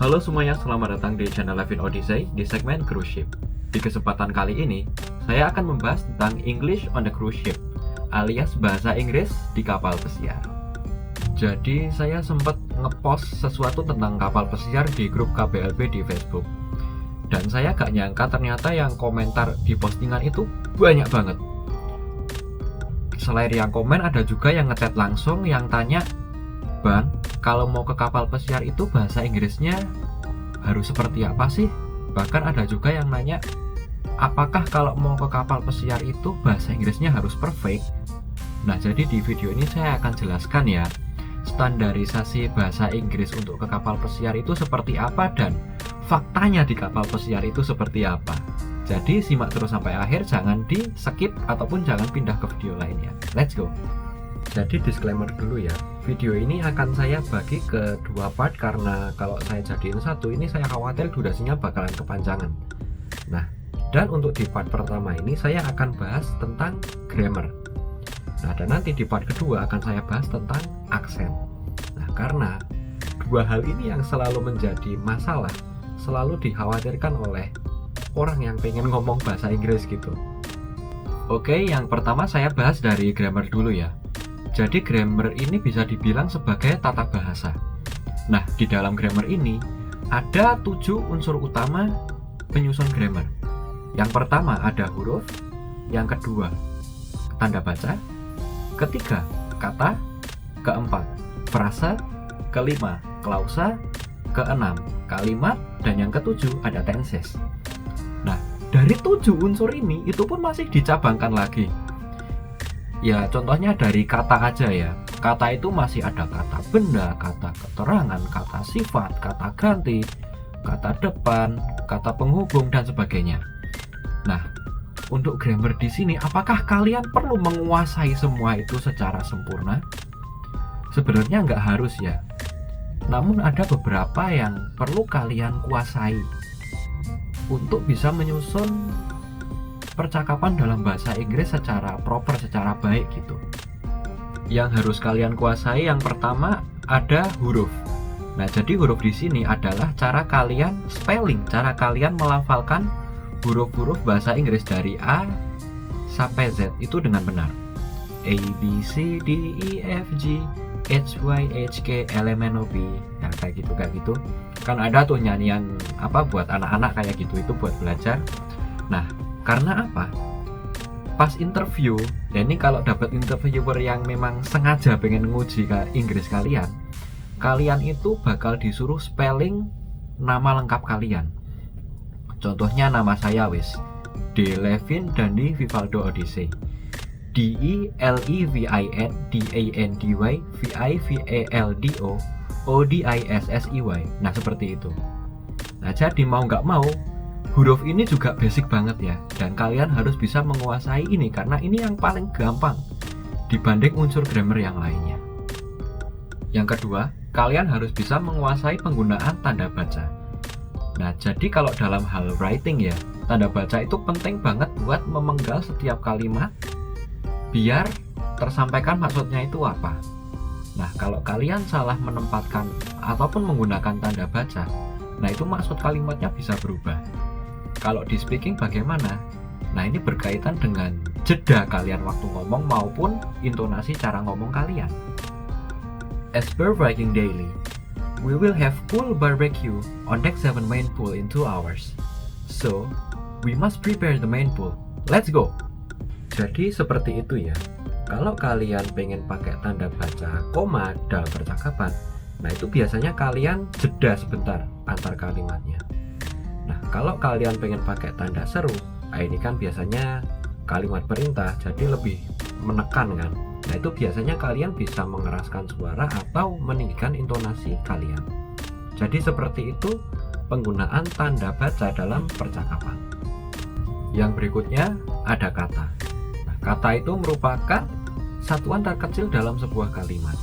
Halo semuanya, selamat datang di channel Levin Odyssey di segmen Cruise Ship. Di kesempatan kali ini, saya akan membahas tentang English on the Cruise Ship, alias bahasa Inggris di kapal pesiar. Jadi, saya sempat ngepost sesuatu tentang kapal pesiar di grup KBLB di Facebook. Dan saya gak nyangka ternyata yang komentar di postingan itu banyak banget. Selain yang komen, ada juga yang ngechat langsung yang tanya, "Bang, kalau mau ke kapal pesiar itu bahasa Inggrisnya harus seperti apa sih?" Bahkan ada juga yang nanya, apakah kalau mau ke kapal pesiar itu bahasa Inggrisnya harus perfect? Nah, jadi di video ini saya akan jelaskan ya, standarisasi bahasa Inggris untuk ke kapal pesiar itu seperti apa dan faktanya di kapal pesiar itu seperti apa. Jadi simak terus sampai akhir, jangan di skip ataupun jangan pindah ke video lainnya. Let's go. Jadi disclaimer dulu ya, video ini akan saya bagi ke dua part karena kalau saya jadiin satu ini saya khawatir durasinya bakalan kepanjangan. Nah, dan untuk di part pertama ini saya akan bahas tentang grammar. Nah, dan nanti di part kedua akan saya bahas tentang aksen. Nah, karena dua hal ini yang selalu menjadi masalah, selalu dikhawatirkan oleh orang yang pengen ngomong bahasa Inggris gitu. Oke, yang pertama saya bahas dari grammar dulu ya. Jadi grammar ini bisa dibilang sebagai tata bahasa. Nah, di dalam grammar ini ada 7 unsur utama penyusun grammar. Yang pertama ada huruf, yang kedua tanda baca, ketiga kata, keempat frase, kelima klausa, keenam kalimat, dan yang ketujuh ada tenses. Nah, dari 7 unsur ini itu pun masih dicabangkan lagi. Ya, contohnya dari kata aja ya. Kata itu masih ada kata benda, kata keterangan, kata sifat, kata ganti, kata depan, kata penghubung, dan sebagainya. Nah, untuk grammar di sini, apakah kalian perlu menguasai semua itu secara sempurna? Sebenarnya nggak harus ya. Namun ada beberapa yang perlu kalian kuasai untuk bisa menyusun percakapan dalam bahasa Inggris secara proper, secara baik gitu. Yang harus kalian kuasai yang pertama ada huruf. Nah, jadi huruf di sini adalah cara kalian spelling, cara kalian melafalkan huruf-huruf bahasa Inggris dari A sampai Z itu dengan benar. A, B, C, D, E, F, G, H, Y, H, K, L, M, N, O, P. Nah, kayak gitu. Kan ada tuh nyanyian apa buat anak-anak kayak gitu, itu buat belajar. Nah, karena apa? Pas interview, ya ini kalau dapat interviewer yang memang sengaja pengen nguji ke Inggris kalian itu bakal disuruh spelling nama lengkap kalian. Contohnya nama saya wis, D. Levin Dandi Vivaldo Odyssey, D E L E V I N D A N D Y V I V A L D O O D I S S E Y. Nah, seperti itu. Nah, jadi mau nggak mau huruf ini juga basic banget ya, dan kalian harus bisa menguasai ini karena ini yang paling gampang dibanding unsur grammar yang lainnya. Yang kedua, kalian harus bisa menguasai penggunaan tanda baca. Nah, jadi kalau dalam hal writing ya, tanda baca itu penting banget buat memenggal setiap kalimat biar tersampaikan maksudnya itu apa. Nah, kalau kalian salah menempatkan ataupun menggunakan tanda baca, nah itu maksud kalimatnya bisa berubah. Kalau di speaking bagaimana? Nah, ini berkaitan dengan jeda kalian waktu ngomong maupun intonasi cara ngomong kalian. As per Viking Daily, we will have pool barbecue on deck 7 main pool in 2 hours. So, we must prepare the main pool. Let's go! Jadi seperti itu ya. Kalau kalian pengen pakai tanda baca koma dalam percakapan, nah itu biasanya kalian jeda sebentar antar kalimatnya. Nah, kalau kalian pengen pakai tanda seru, nah ini kan biasanya kalimat perintah, jadi lebih menekan kan. Nah, itu biasanya kalian bisa mengeraskan suara atau meninggikan intonasi kalian. Jadi seperti itu penggunaan tanda baca dalam percakapan. Yang berikutnya ada kata. Nah, kata itu merupakan satuan terkecil dalam sebuah kalimat.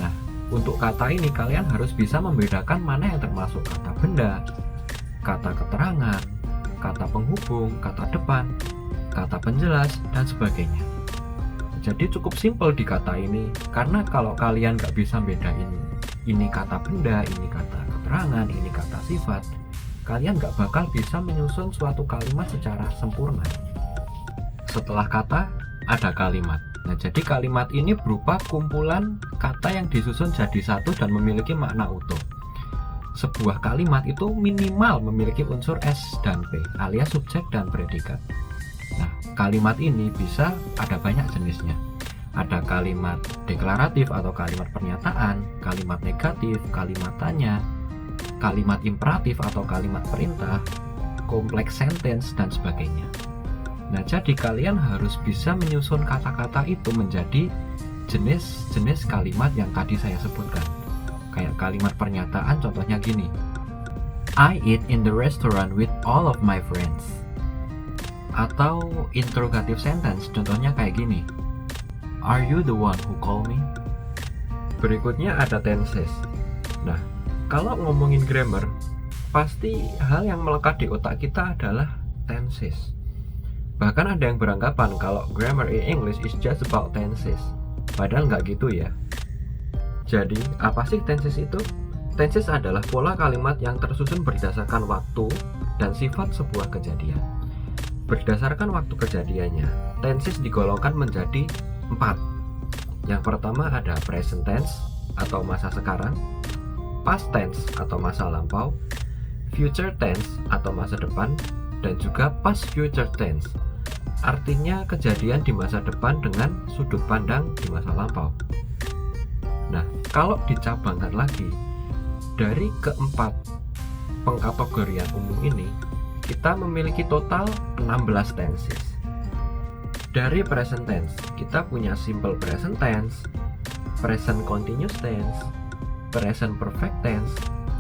Nah, untuk kata ini kalian harus bisa membedakan mana yang termasuk kata benda, kata keterangan, kata penghubung, kata depan, kata penjelas, dan sebagainya. Jadi cukup simpel di kata ini, karena kalau kalian nggak bisa bedain ini kata benda, ini kata keterangan, keterangan, ini kata sifat, kalian nggak bakal bisa menyusun suatu kalimat secara sempurna. Setelah kata, ada kalimat. Nah, jadi kalimat ini berupa kumpulan kata yang disusun jadi satu dan memiliki makna utuh. Sebuah kalimat itu minimal memiliki unsur S dan P, alias subjek dan predikat. Nah, kalimat ini bisa ada banyak jenisnya. Ada kalimat deklaratif atau kalimat pernyataan, kalimat negatif, kalimat tanya, kalimat imperatif atau kalimat perintah, kompleks sentence, dan sebagainya. Nah, jadi kalian harus bisa menyusun kata-kata itu menjadi jenis-jenis kalimat yang tadi saya sebutkan. Kayak kalimat pernyataan contohnya gini. I eat in the restaurant with all of my friends. Atau interrogative sentence contohnya kayak gini. Are you the one who call me? Berikutnya ada tenses. Nah, kalau ngomongin grammar, pasti hal yang melekat di otak kita adalah tenses. Bahkan ada yang beranggapan kalau grammar in English is just about tenses. Padahal nggak gitu ya. Jadi, apa sih tenses itu? Tenses adalah pola kalimat yang tersusun berdasarkan waktu dan sifat sebuah kejadian. Berdasarkan waktu kejadiannya, tenses digolongkan menjadi 4. Yang pertama ada present tense atau masa sekarang, past tense atau masa lampau, future tense atau masa depan, dan juga past future tense. Artinya kejadian di masa depan dengan sudut pandang di masa lampau. Nah, kalau dicabangkan lagi, dari keempat pengkategorian umum ini, kita memiliki total 16 tenses. Dari present tense, kita punya simple present tense, present continuous tense, present perfect tense,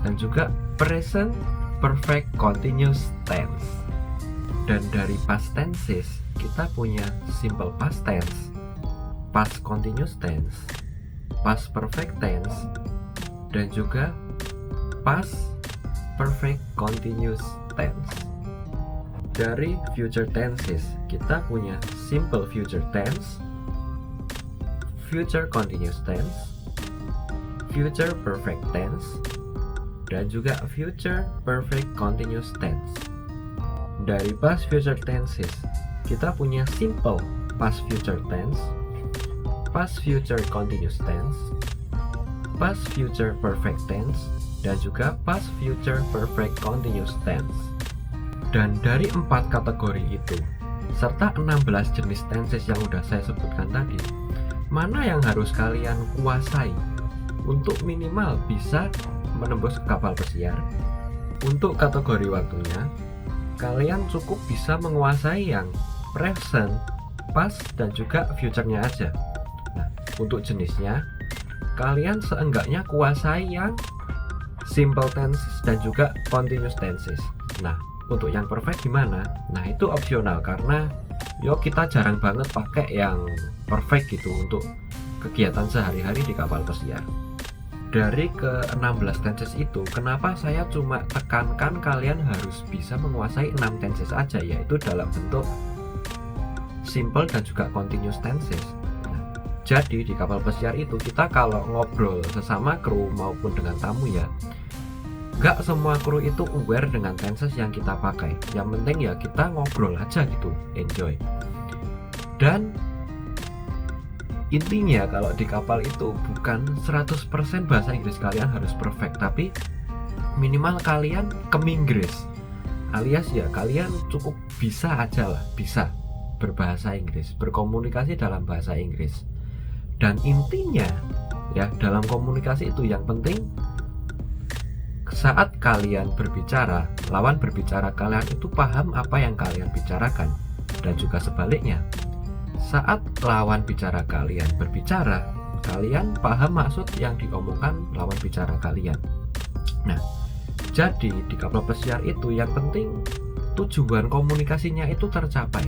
dan juga present perfect continuous tense. Dan dari past tenses, kita punya simple past tense, past continuous tense, past perfect tense, dan juga past perfect continuous tense. Dari future tenses, kita punya simple future tense, future continuous tense, future perfect tense, dan juga future perfect continuous tense. Dari past future tenses, kita punya simple past future tense, past future continuous tense, past future perfect tense, dan juga past future perfect continuous tense. Dan dari 4 kategori itu, serta 16 jenis tenses yang udah saya sebutkan tadi, mana yang harus kalian kuasai untuk minimal bisa menembus ke kapal pesiar? Untuk kategori waktunya, kalian cukup bisa menguasai yang present, past, dan juga future-nya aja. Nah, untuk jenisnya, kalian seenggaknya kuasai yang simple tenses dan juga continuous tenses. Nah, untuk yang perfect gimana? Nah, itu opsional karena kita jarang banget pakai yang perfect gitu untuk kegiatan sehari-hari di kapal pesiar. Dari ke-16 tenses itu, kenapa saya cuma tekankan kalian harus bisa menguasai 6 tenses aja, yaitu dalam bentuk simple dan juga continuous tenses. Nah, jadi di kapal pesiar itu kita kalau ngobrol sesama kru maupun dengan tamu ya, nggak semua kru itu aware dengan tenses yang kita pakai. Yang penting ya kita ngobrol aja gitu, enjoy. Dan intinya kalau di kapal itu bukan 100% bahasa Inggris kalian harus perfect, tapi minimal kalian keminggris, alias ya kalian cukup bisa aja lah, bisa berbahasa Inggris, berkomunikasi dalam bahasa Inggris. Dan intinya ya dalam komunikasi itu yang penting saat kalian berbicara, lawan berbicara kalian itu paham apa yang kalian bicarakan, dan juga sebaliknya. Saat lawan bicara kalian berbicara, kalian paham maksud yang diomongkan lawan bicara kalian. Nah, jadi di kapal pesiar itu yang penting tujuan komunikasinya itu tercapai,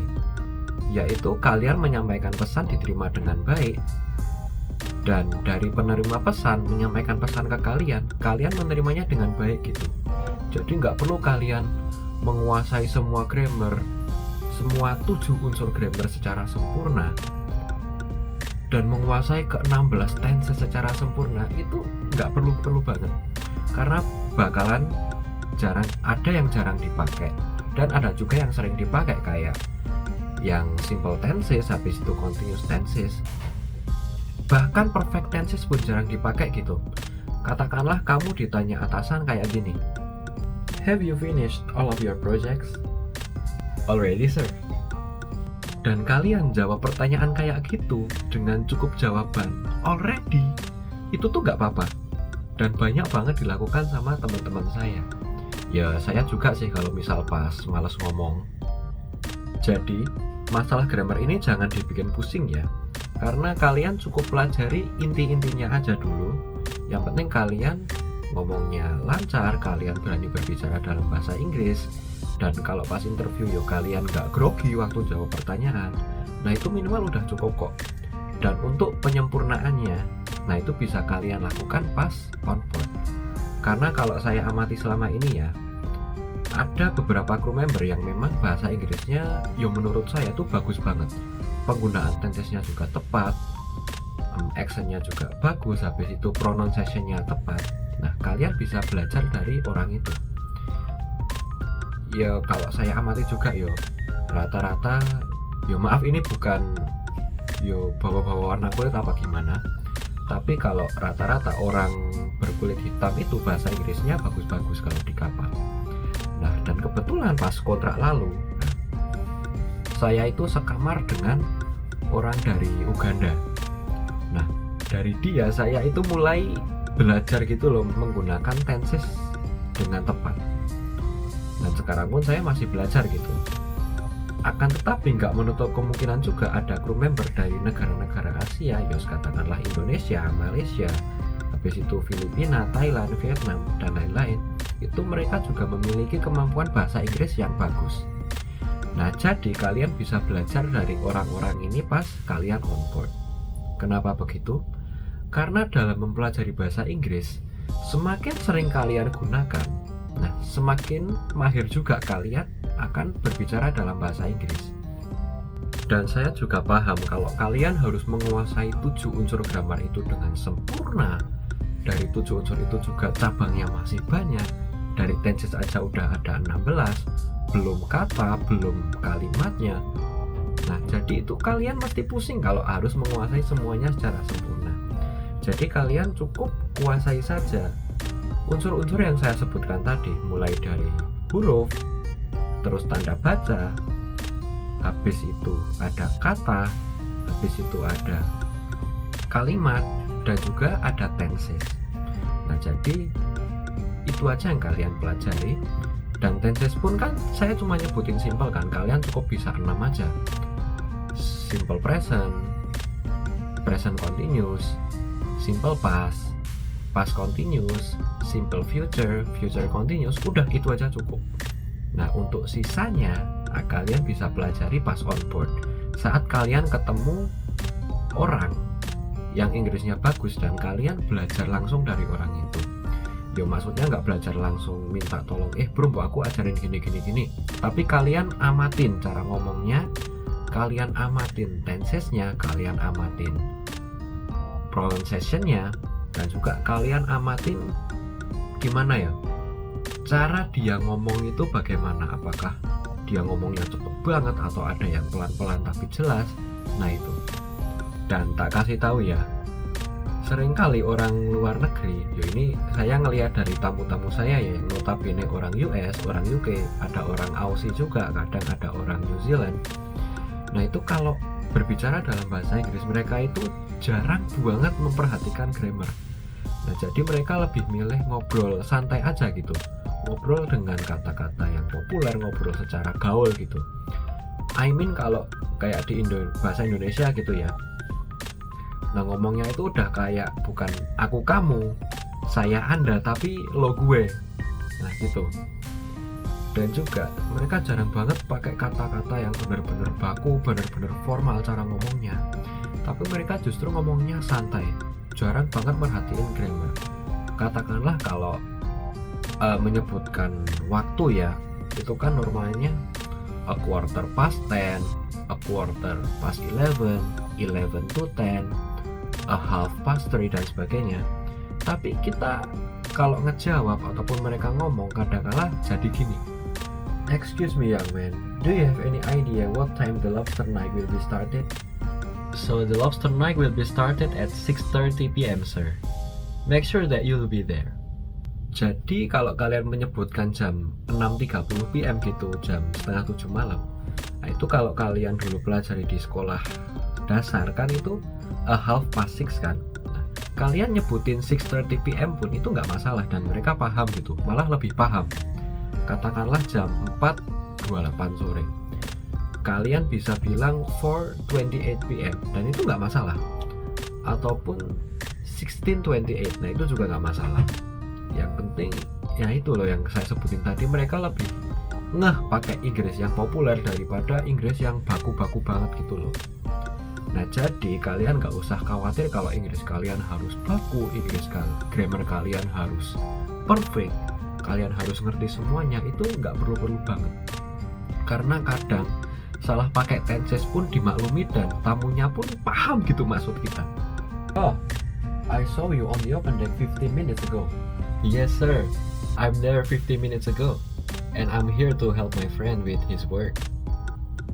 yaitu kalian menyampaikan pesan diterima dengan baik, dan dari penerima pesan menyampaikan pesan ke kalian, kalian menerimanya dengan baik gitu. Jadi nggak perlu kalian menguasai semua grammar, semua 7 unsur grammar secara sempurna, dan menguasai ke-16 tenses secara sempurna. Itu nggak perlu banget, karena bakalan ada yang jarang dipakai dan ada juga yang sering dipakai, kayak yang simple tenses, habis itu continuous tenses, bahkan perfect tenses pun jarang dipakai gitu. Katakanlah kamu ditanya atasan kayak gini, "Have you finished all of your projects?" "Already, sir." Dan kalian jawab pertanyaan kayak gitu dengan cukup jawaban "already", itu tuh gak apa-apa. Dan banyak banget dilakukan sama teman-teman saya. Ya saya juga sih kalau misal pas males ngomong. Jadi masalah grammar ini jangan dibikin pusing ya, karena kalian cukup pelajari inti-intinya aja dulu. Yang penting kalian ngomongnya lancar, kalian berani berbicara dalam bahasa Inggris, dan kalau pas interview ya kalian gak grogi waktu jawab pertanyaan. Nah itu minimal udah cukup kok. Dan untuk penyempurnaannya, nah itu bisa kalian lakukan pas on board. Karena kalau saya amati selama ini ya, ada beberapa crew member yang memang bahasa Inggrisnya yang menurut saya tuh bagus banget. Penggunaan tensesnya juga tepat, accentnya juga bagus, habis itu pronunciation-nya tepat. Nah kalian bisa belajar dari orang itu. Ya kalau saya amati juga yo, rata-rata yo, maaf ini bukan yo bawa-bawa warna kulit apa gimana, tapi kalau rata-rata orang berkulit hitam itu bahasa Inggrisnya bagus-bagus kalau di kapal. Nah dan kebetulan pas kontrak lalu, saya itu sekamar dengan orang dari Uganda. Nah dari dia saya itu mulai belajar gitu loh menggunakan tenses dengan tepat. Dan sekarang pun saya masih belajar gitu. Akan tetapi nggak menutup kemungkinan juga ada kru member dari negara-negara Asia, yos katakanlah Indonesia, Malaysia, habis itu Filipina, Thailand, Vietnam, dan lain-lain. Itu mereka juga memiliki kemampuan bahasa Inggris yang bagus. Nah jadi kalian bisa belajar dari orang-orang ini pas kalian on board. Kenapa begitu? Karena dalam mempelajari bahasa Inggris, semakin sering kalian gunakan, nah semakin mahir juga kalian akan berbicara dalam bahasa Inggris. Dan saya juga paham kalau kalian harus menguasai 7 unsur grammar itu dengan sempurna. Dari 7 unsur itu juga cabangnya masih banyak. Dari tenses aja udah ada 16, belum kata, belum kalimatnya. Nah jadi itu kalian mesti pusing kalau harus menguasai semuanya secara sempurna. Jadi kalian cukup kuasai saja unsur-unsur yang saya sebutkan tadi, mulai dari huruf, terus tanda baca, habis itu ada kata, habis itu ada kalimat, dan juga ada tenses. Nah jadi itu aja yang kalian pelajari. Dan tenses pun kan saya cuma nyebutin simple kan, kalian cukup bisa 6 aja. Simple present, present continuous, simple past, past continuous, simple future, future continuous, udah itu aja cukup. Nah untuk sisanya kalian bisa pelajari pas on board, saat kalian ketemu orang yang Inggrisnya bagus dan kalian belajar langsung dari orang itu. Yo maksudnya nggak belajar langsung minta tolong, bro aku ajarin gini, tapi kalian amatin cara ngomongnya, kalian amatin tensesnya, kalian amatin pronunciation-nya, dan juga kalian amatin gimana ya cara dia ngomong itu bagaimana, apakah dia ngomongnya cepet banget atau ada yang pelan-pelan tapi jelas. Nah itu. Dan tak kasih tahu ya, seringkali orang luar negeri, ini saya ngelihat dari tamu-tamu saya ya, yang notabene orang US, orang UK, ada orang Aussie juga, kadang ada orang New Zealand. Nah itu kalau berbicara dalam bahasa Inggris, mereka itu jarang banget memperhatikan grammar. Nah jadi mereka lebih milih ngobrol santai aja gitu, ngobrol dengan kata-kata yang populer, ngobrol secara gaul gitu. I mean kalau kayak di bahasa Indonesia gitu ya, nah ngomongnya itu udah kayak bukan aku kamu, saya anda, tapi lo gue. Nah gitu. Dan juga mereka jarang banget pakai kata-kata yang benar-benar baku, benar-benar formal cara ngomongnya, tapi mereka justru ngomongnya santai, jarang banget merhatiin grammar. Katakanlah kalau menyebutkan waktu ya, itu kan normalnya a quarter past 10, a quarter past 11, 11 to 10, a half past 3 dan sebagainya. Tapi kita kalau ngejawab ataupun mereka ngomong kadang-kala jadi gini. Excuse me young man, do you have any idea what time the lobster night will be started? So the lobster night will be started at 6:30 p.m. sir. Make sure that you'll be there. Jadi kalau kalian menyebutkan jam 6:30 p.m. gitu, jam setengah 7 malam, nah itu kalau kalian dulu pelajari di sekolah dasar kan itu a half past 6 kan. Nah, kalian nyebutin 6:30 p.m. pun itu nggak masalah dan mereka paham gitu, malah lebih paham. Katakanlah jam 4:28 sore, kalian bisa bilang 4:28 p.m. dan itu nggak masalah. Ataupun 16:28, nah itu juga nggak masalah. Yang penting ya itu loh yang saya sebutin tadi, mereka lebih ngeh pakai Inggris yang populer daripada Inggris yang baku-baku banget gitu loh. Nah jadi kalian nggak usah khawatir kalau Inggris kalian harus baku, grammar kalian harus perfect, kalian harus ngerti semuanya, itu nggak perlu banget. Karena kadang salah pakai tenses pun dimaklumi dan tamunya pun paham gitu maksud kita. Oh, I saw you on the open deck 15 minutes ago. Yes sir, I'm there 15 minutes ago, and I'm here to help my friend with his work.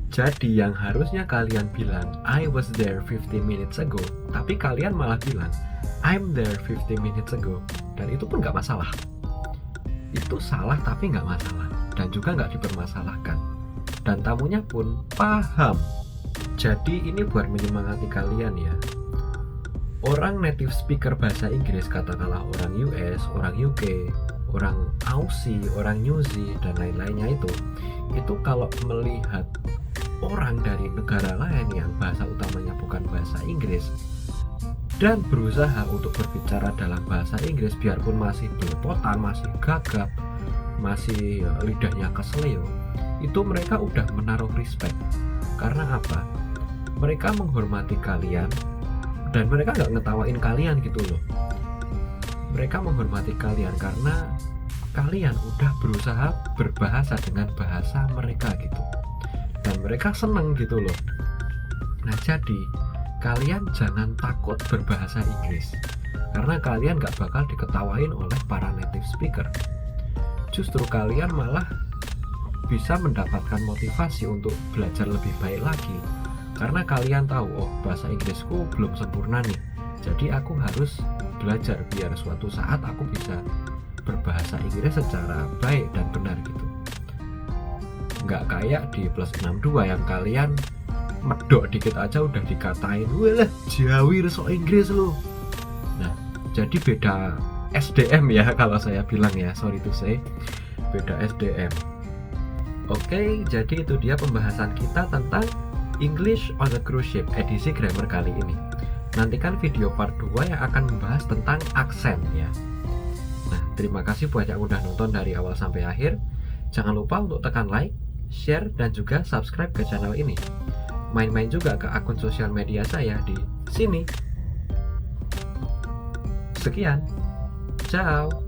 Jadi yang harusnya kalian bilang I was there 15 minutes ago, tapi kalian malah bilang I'm there 15 minutes ago, dan itu pun nggak masalah. Itu salah tapi nggak masalah, dan juga nggak dipermasalahkan, dan tamunya pun paham. Jadi ini buat menyemangati kalian ya. Orang native speaker bahasa Inggris, katakanlah orang US, orang UK, orang Aussie, orang New Zealand dan lain-lainnya itu kalau melihat orang dari negara lain yang bahasa utamanya bukan bahasa Inggris dan berusaha untuk berbicara dalam bahasa Inggris biarpun masih belepotan, masih gagap, masih lidahnya keseleo, itu mereka udah menaruh respect. Karena apa? Mereka menghormati kalian dan mereka nggak ngetawain kalian gitu loh. Mereka menghormati kalian karena kalian udah berusaha berbahasa dengan bahasa mereka gitu, dan mereka seneng gitu loh. Nah jadi kalian jangan takut berbahasa Inggris, karena kalian nggak bakal diketawain oleh para native speaker. Justru kalian malah bisa mendapatkan motivasi untuk belajar lebih baik lagi. Karena kalian tahu, oh bahasa Inggrisku belum sempurna nih, jadi aku harus belajar biar suatu saat aku bisa berbahasa Inggris secara baik dan benar gitu. Nggak kayak di plus 62 yang kalian medok dikit aja udah dikatain, walah Jawi so Inggris lo. Nah jadi beda SDM ya kalau saya bilang ya, sorry to say, beda SDM. Oke, jadi itu dia pembahasan kita tentang English on a Cruise Ship edisi grammar kali ini. Nantikan video part 2 yang akan membahas tentang aksen ya. Nah, terima kasih buat yang udah nonton dari awal sampai akhir. Jangan lupa untuk tekan like, share, dan juga subscribe ke channel ini. Main-main juga ke akun sosial media saya di sini. Sekian, ciao.